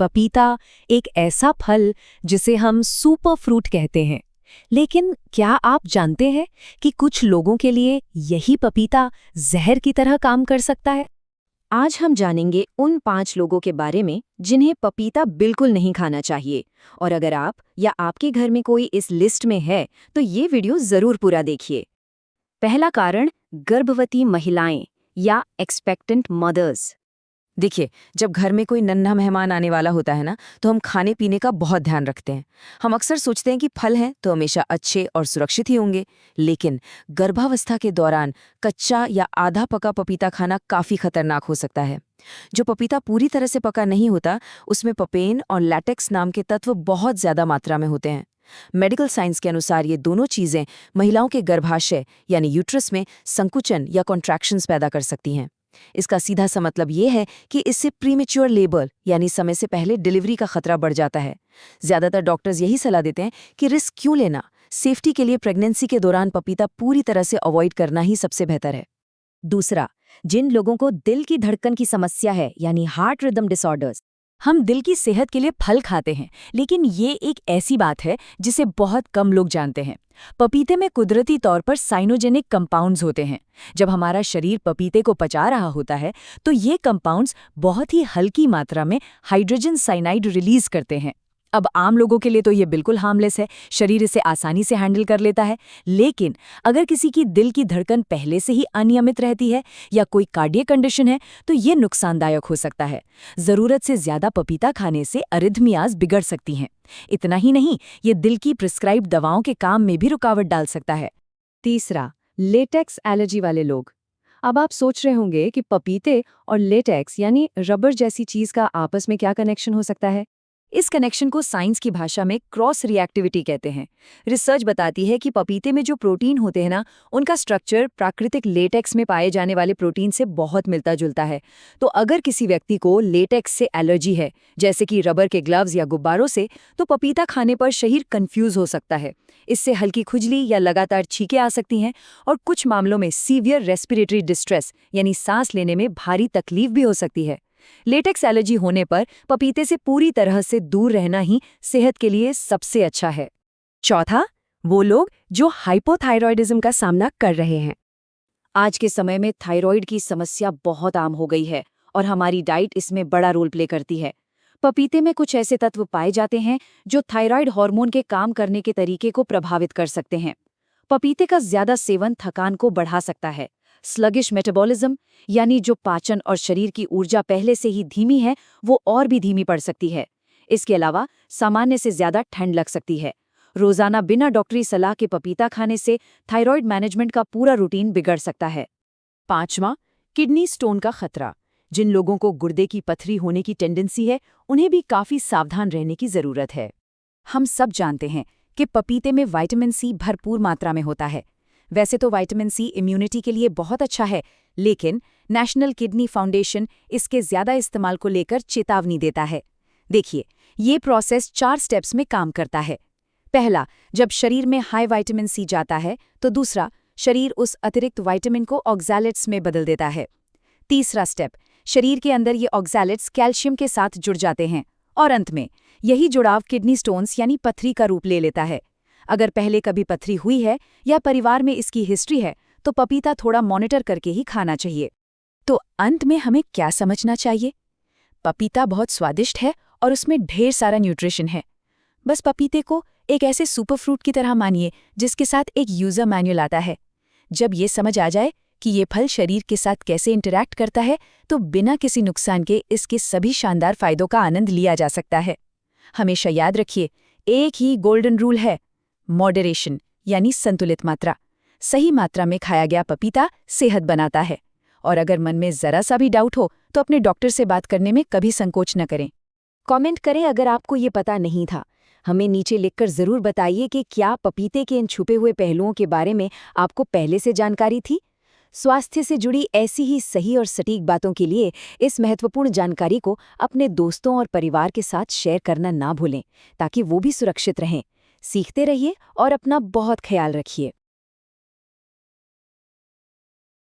पपीता एक ऐसा फल जिसे हम सुपर फ्रूट कहते हैं। लेकिन क्या आप जानते हैं कि कुछ लोगों के लिए यही पपीता जहर की तरह काम कर सकता है? आज हम जानेंगे उन 5 लोगों के बारे में जिन्हें पपीता बिल्कुल नहीं खाना चाहिए। और अगर आप या आपके घर में कोई इस लिस्ट में है तो ये वीडियो जरूर पूरा देखिए। पहला कारण, गर्भवती महिलाएं या एक्सपेक्टेंट मदर्स। देखिए, जब घर में कोई नन्हा मेहमान आने वाला होता है ना, तो हम खाने पीने का बहुत ध्यान रखते हैं। हम अक्सर सोचते हैं कि फल हैं तो हमेशा अच्छे और सुरक्षित ही होंगे, लेकिन गर्भावस्था के दौरान कच्चा या आधा पका पपीता खाना काफी खतरनाक हो सकता है। जो पपीता पूरी तरह से पका नहीं होता, उसमें पपेन और लैटेक्स नाम के तत्व बहुत ज्यादा मात्रा में होते हैं। मेडिकल साइंस के अनुसार ये दोनों चीजें महिलाओं के गर्भाशय यानी यूट्रस में संकुचन या कॉन्ट्रैक्शंस पैदा कर सकती हैं। इसका सीधा सा मतलब ये है कि इससे प्रीमेच्योर लेबर यानी समय से पहले डिलीवरी का खतरा बढ़ जाता है। ज्यादातर डॉक्टर्स यही सलाह देते हैं कि रिस्क क्यों लेना, सेफ्टी के लिए प्रेगनेंसी के दौरान पपीता पूरी तरह से अवॉइड करना ही सबसे बेहतर है। दूसरा, जिन लोगों को दिल की धड़कन की समस्या है यानी हार्ट रिदम डिसऑर्डर्स। हम दिल की सेहत के लिए फल खाते हैं, लेकिन ये एक ऐसी बात है जिसे बहुत कम लोग जानते हैं। पपीते में कुदरती तौर पर साइनोजेनिक कंपाउंड्स होते हैं। जब हमारा शरीर पपीते को पचा रहा होता है तो ये कंपाउंड्स बहुत ही हल्की मात्रा में हाइड्रोजन साइनाइड रिलीज करते हैं। अब आम लोगों के लिए तो ये बिल्कुल हार्मलेस है, शरीर इसे आसानी से हैंडल कर लेता है। लेकिन अगर किसी की दिल की धड़कन पहले से ही अनियमित रहती है या कोई कार्डियक कंडीशन है तो ये नुकसानदायक हो सकता है। ज़रूरत से ज़्यादा पपीता खाने से अरिथमियाज बिगड़ सकती हैं। इतना ही नहीं, ये दिल की प्रिस्क्राइब्ड दवाओं के काम में भी रुकावट डाल सकता है। तीसरा, लेटेक्स एलर्जी वाले लोग। अब आप सोच रहे होंगे कि पपीते और लेटेक्स यानी रबर जैसी चीज का आपस में क्या कनेक्शन हो सकता है। इस कनेक्शन को साइंस की भाषा में क्रॉस रिएक्टिविटी कहते हैं। रिसर्च बताती है कि पपीते में जो प्रोटीन होते हैं ना, उनका स्ट्रक्चर प्राकृतिक लेटेक्स में पाए जाने वाले प्रोटीन से बहुत मिलता जुलता है। तो अगर किसी व्यक्ति को लेटेक्स से एलर्जी है, जैसे कि रबर के ग्लव्स या गुब्बारों से, तो पपीता खाने पर शरीर कंफ्यूज हो सकता है। इससे हल्की खुजली या लगातार छींकें आ सकती हैं और कुछ मामलों में सीवियर रेस्पिरेटरी डिस्ट्रेस यानी सांस लेने में भारी तकलीफ भी हो सकती है। लेटेक्स एलर्जी होने पर पपीते से पूरी तरह से दूर रहना ही सेहत के लिए सबसे अच्छा है। चौथा, वो लोग जो हाइपोथायरॉयडिज्म का सामना कर रहे हैं। आज के समय में थायराइड की समस्या बहुत आम हो गई है और हमारी डाइट इसमें बड़ा रोल प्ले करती है। पपीते में कुछ ऐसे तत्व पाए जाते हैं जो थायराइड हार्मोन के काम करने के तरीके को प्रभावित कर सकते हैं। पपीते का ज्यादा सेवन थकान को बढ़ा सकता है। स्लगिश मेटाबॉलिज्म यानी जो पाचन और शरीर की ऊर्जा पहले से ही धीमी है, वो और भी धीमी पड़ सकती है। इसके अलावा सामान्य से ज्यादा ठंड लग सकती है। रोजाना बिना डॉक्टरी सलाह के पपीता खाने से थायराइड मैनेजमेंट का पूरा रूटीन बिगड़ सकता है। पांचवां, किडनी स्टोन का खतरा। जिन लोगों को गुर्दे की पथरी होने की टेंडेंसी है, उन्हें भी काफी सावधान रहने की जरूरत है। हम सब जानते हैं कि पपीते में विटामिन सी भरपूर मात्रा में होता है। वैसे तो विटामिन सी इम्यूनिटी के लिए बहुत अच्छा है, लेकिन नेशनल किडनी फाउंडेशन इसके ज्यादा इस्तेमाल को लेकर चेतावनी देता है। देखिए, ये प्रोसेस 4 स्टेप्स में काम करता है। पहला, जब शरीर में हाई विटामिन सी जाता है तो दूसरा, शरीर उस अतिरिक्त विटामिन को ऑक्सैलेट्स में बदल देता है। तीसरा स्टेप, शरीर के अंदर ये ऑक्सैलेट्स कैल्शियम के साथ जुड़ जाते हैं और अंत में यही जुड़ाव किडनी स्टोन्स यानी पथरी का रूप ले लेता है। अगर पहले कभी पथरी हुई है या परिवार में इसकी हिस्ट्री है तो पपीता थोड़ा मॉनिटर करके ही खाना चाहिए। तो अंत में हमें क्या समझना चाहिए? पपीता बहुत स्वादिष्ट है और उसमें ढेर सारा न्यूट्रिशन है। बस पपीते को एक ऐसे सुपर फ्रूट की तरह मानिए जिसके साथ एक यूजर मैनुअल आता है। जब ये समझ आ जाए कि ये फल शरीर के साथ कैसे इंटरैक्ट करता है, तो बिना किसी नुकसान के इसके सभी शानदार फायदों का आनंद लिया जा सकता है। हमेशा याद रखिए, एक ही गोल्डन रूल है, मॉडरेशन यानी संतुलित मात्रा। सही मात्रा में खाया गया पपीता सेहत बनाता है। और अगर मन में जरा सा भी डाउट हो तो अपने डॉक्टर से बात करने में कभी संकोच न करें। कमेंट करें अगर आपको ये पता नहीं था। हमें नीचे लिखकर जरूर बताइए कि क्या पपीते के इन छुपे हुए पहलुओं के बारे में आपको पहले से जानकारी थी। स्वास्थ्य से जुड़ी ऐसी ही सही और सटीक बातों के लिए इस महत्वपूर्ण जानकारी को अपने दोस्तों और परिवार के साथ शेयर करना ना भूलें, ताकि वो भी सुरक्षित रहें। सीखते रहिए और अपना बहुत ख्याल रखिए।